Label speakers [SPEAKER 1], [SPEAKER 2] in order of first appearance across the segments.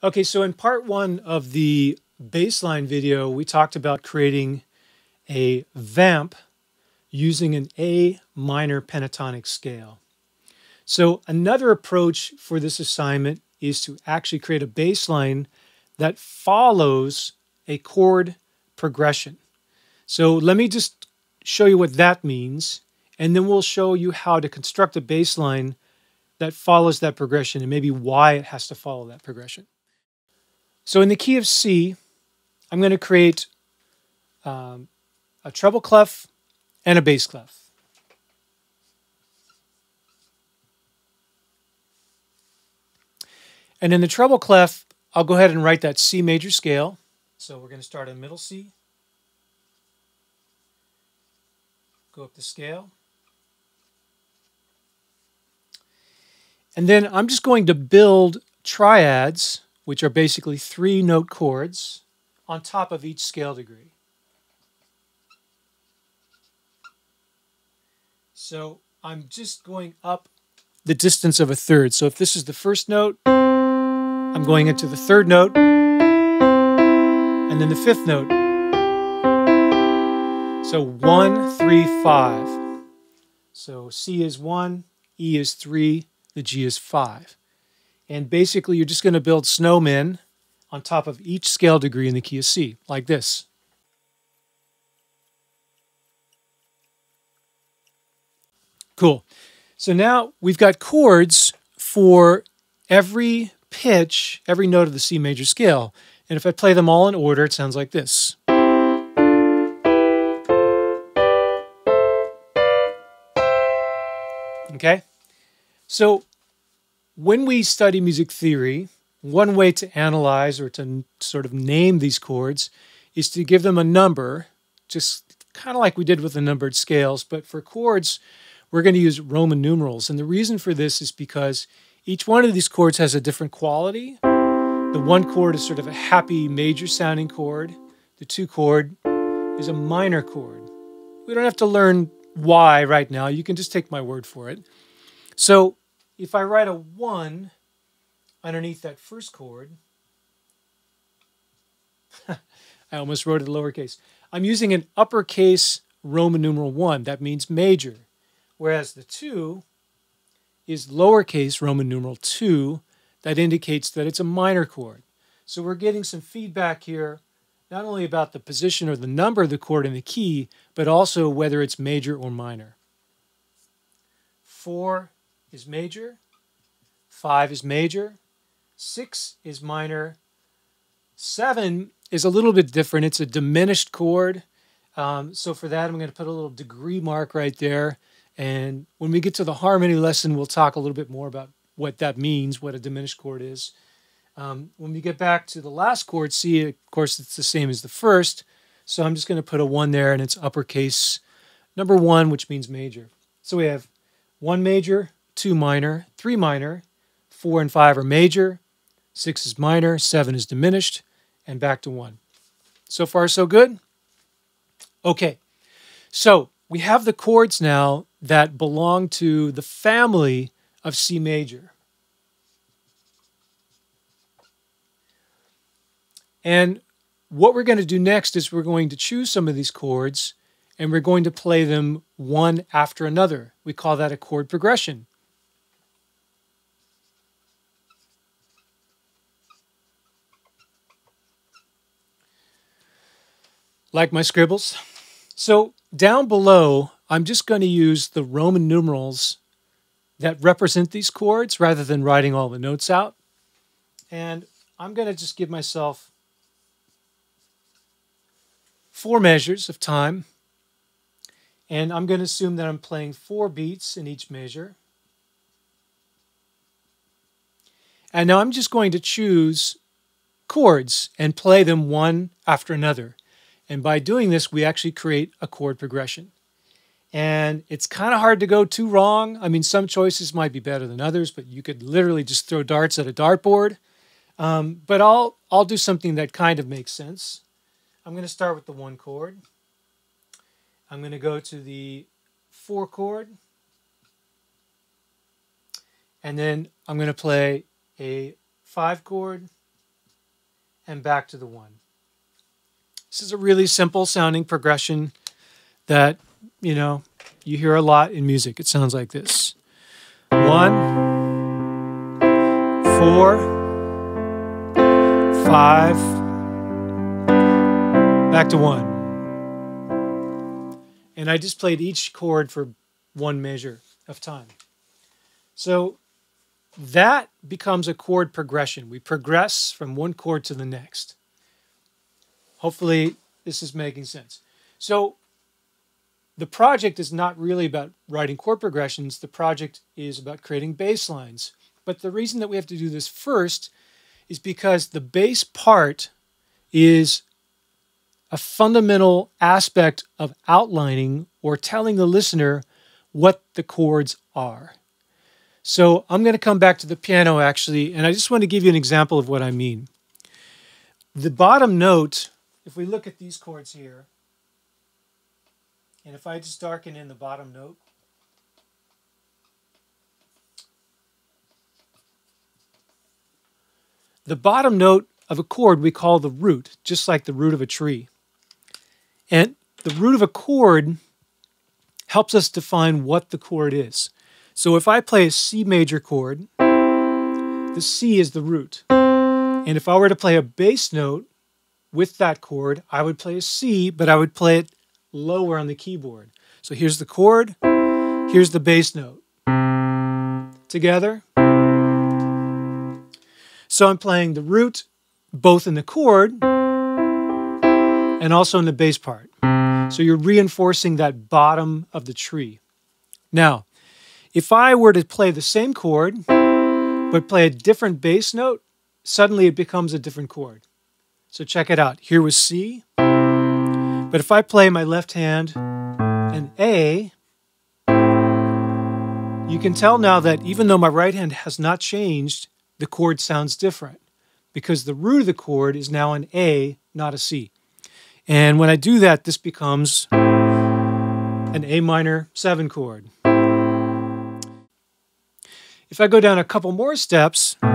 [SPEAKER 1] Okay, so in part one of the baseline video, we talked about creating a vamp using an A minor pentatonic scale. So another approach for this assignment is to actually create a baseline that follows a chord progression. So let me just show you what that means, and then we'll show you how to construct a baseline that follows that progression and maybe why it has to follow that progression. So in the key of C, I'm going to create a treble clef and a bass clef. And in the treble clef, I'll go ahead and write that C major scale. So we're going to start in middle C, go up the scale. And then I'm just going to build triads, which are basically 3-note chords, on top of each scale degree. So I'm just going up the distance of a third. So if this is the first note, I'm going into the third note, and then the fifth note. So 1, 3, 5. So C is 1, E is 3, the G is 5. And basically you're just going to build snowmen on top of each scale degree in the key of C, like this. Cool. So now we've got chords for every pitch, every note of the C major scale. And if I play them all in order, it sounds like this. Okay? So when we study music theory, one way to analyze or to sort of name these chords is to give them a number, just kind of like we did with the numbered scales. But for chords, we're going to use Roman numerals. And the reason for this is because each one of these chords has a different quality. The 1 chord is sort of a happy major sounding chord. The 2 chord is a minor chord. We don't have to learn why right now. You can just take my word for it. So if I write a 1 underneath that first chord, I almost wrote it lowercase. I'm using an uppercase Roman numeral 1. That means major. Whereas the 2 is lowercase Roman numeral 2. That indicates that it's a minor chord. So we're getting some feedback here, not only about the position or the number of the chord in the key, but also whether it's major or minor. 4 is major, 5 is major, 6 is minor, 7 is a little bit different. It's a diminished chord. So for that, I'm going to put a little degree mark right there. And when we get to the harmony lesson, we'll talk a little bit more about what that means, what a diminished chord is. When we get back to the last chord, C, of course, it's the same as the first. So I'm just going to put a 1 there, and it's uppercase number 1, which means major. So we have 1 major, 2 minor, 3 minor, 4 and 5 are major, 6 is minor, 7 is diminished, and back to 1. So far, so good? Okay, so we have the chords now that belong to the family of C major. And what we're going to do next is we're going to choose some of these chords and we're going to play them one after another. We call that a chord progression. Like my scribbles? So down below, I'm just going to use the Roman numerals that represent these chords rather than writing all the notes out. And I'm going to just give myself 4 measures of time. And I'm going to assume that I'm playing 4 beats in each measure. And now I'm just going to choose chords and play them one after another. And by doing this, we actually create a chord progression. And it's kind of hard to go too wrong. I mean, some choices might be better than others, but you could literally just throw darts at a dartboard. But I'll do something that kind of makes sense. I'm going to start with the 1 chord. I'm going to go to the 4 chord. And then I'm going to play a 5 chord and back to the 1. This is a really simple sounding progression that, you know, you hear a lot in music. It sounds like this. 1, 4, 5, back to 1. And I just played each chord for 1 measure of time. So that becomes a chord progression. We progress from one chord to the next. Hopefully this is making sense. So the project is not really about writing chord progressions. The project is about creating bass lines. But the reason that we have to do this first is because the bass part is a fundamental aspect of outlining or telling the listener what the chords are. So I'm going to come back to the piano actually, and I just want to give you an example of what I mean. The bottom note, if we look at these chords here, and if I just darken in the bottom note, the bottom note of a chord we call the root, just like the root of a tree. And the root of a chord helps us define what the chord is. So if I play a C major chord, the C is the root. And if I were to play a bass note with that chord, I would play a C, but I would play it lower on the keyboard. So here's the chord, here's the bass note. Together. So I'm playing the root both in the chord and also in the bass part. So you're reinforcing that bottom of the tree. Now, if I were to play the same chord, but play a different bass note, suddenly it becomes a different chord. So check it out. Here was C, but if I play my left hand an A, you can tell now that even though my right hand has not changed, the chord sounds different because the root of the chord is now an A, not a C. And when I do that, this becomes an A minor 7 chord. If I go down a couple more steps to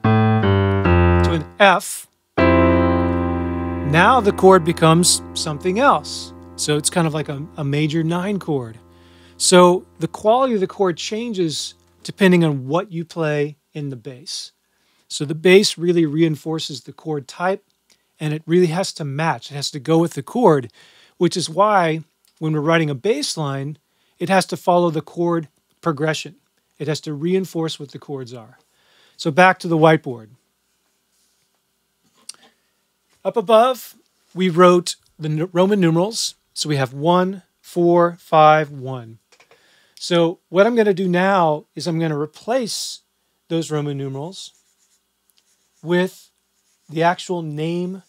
[SPEAKER 1] an F, now the chord becomes something else. So it's kind of like a major 9 chord. So the quality of the chord changes depending on what you play in the bass. So the bass really reinforces the chord type, and it really has to match. It has to go with the chord, which is why when we're writing a bass line, it has to follow the chord progression. It has to reinforce what the chords are. So back to the whiteboard. Up above, we wrote the Roman numerals. So we have 1, 4, 5, 1. So what I'm going to do now is I'm going to replace those Roman numerals with the actual name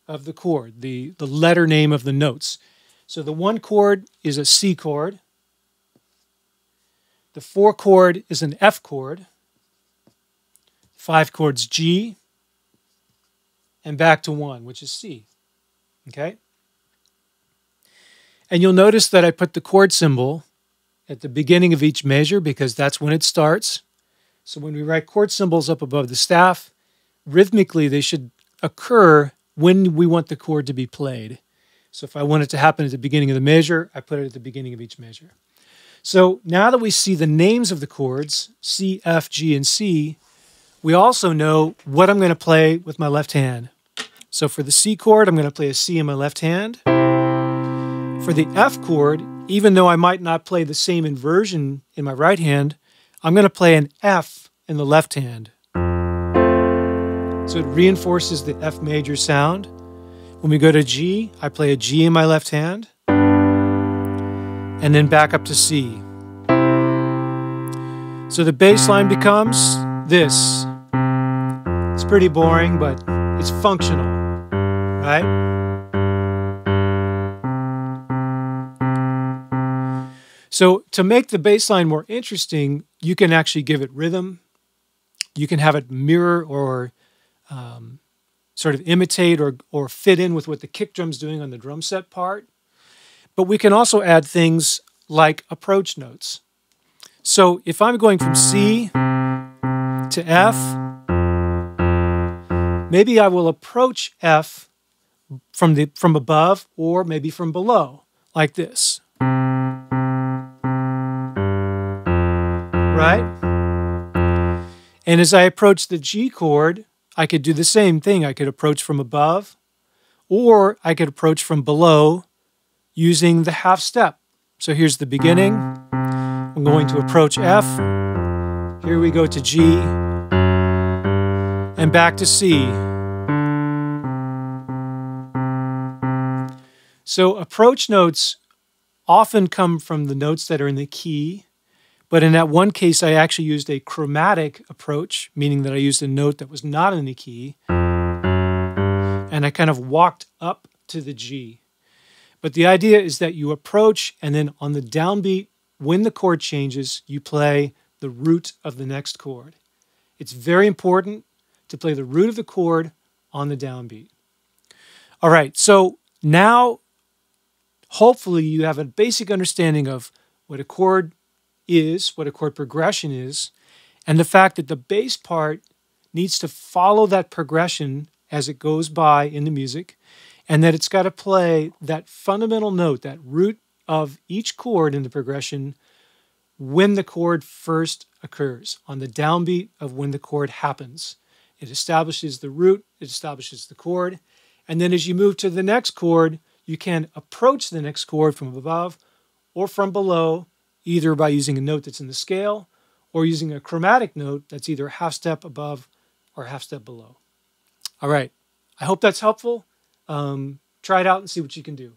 [SPEAKER 1] of the chord, the letter name of the notes. So the 1 chord is a C chord. The 4 chord is an F chord. 5 chord's G. And back to 1, which is C. Okay? And you'll notice that I put the chord symbol at the beginning of each measure because that's when it starts. So when we write chord symbols up above the staff, rhythmically they should occur when we want the chord to be played. So if I want it to happen at the beginning of the measure, I put it at the beginning of each measure. So now that we see the names of the chords, C, F, G, and C, we also know what I'm going to play with my left hand. So for the C chord, I'm going to play a C in my left hand. For the F chord, even though I might not play the same inversion in my right hand, I'm going to play an F in the left hand. So it reinforces the F major sound. When we go to G, I play a G in my left hand. And then back up to C. So the bass line becomes this. It's pretty boring, but it's functional, right? So to make the bass line more interesting, you can actually give it rhythm. You can have it mirror or sort of imitate or fit in with what the kick drum's doing on the drum set part. But we can also add things like approach notes. So if I'm going from C to F maybe I will approach F from above or maybe from below, like this. Right? And as I approach the G chord, I could do the same thing. I could approach from above, or I could approach from below using the half step. So here's the beginning. I'm going to approach F. Here we go to G, and back to C. So approach notes often come from the notes that are in the key, but in that one case, I actually used a chromatic approach, meaning that I used a note that was not in the key, and I kind of walked up to the G. But the idea is that you approach, and then on the downbeat, when the chord changes, you play the root of the next chord. It's very important to play the root of the chord on the downbeat. All right, so now hopefully you have a basic understanding of what a chord is, what a chord progression is, and the fact that the bass part needs to follow that progression as it goes by in the music, and that it's got to play that fundamental note, that root of each chord in the progression when the chord first occurs, on the downbeat of when the chord happens. It establishes the root, it establishes the chord, and then as you move to the next chord, you can approach the next chord from above or from below, either by using a note that's in the scale or using a chromatic note that's either a half step above or a half step below. All right, I hope that's helpful. Try it out and see what you can do.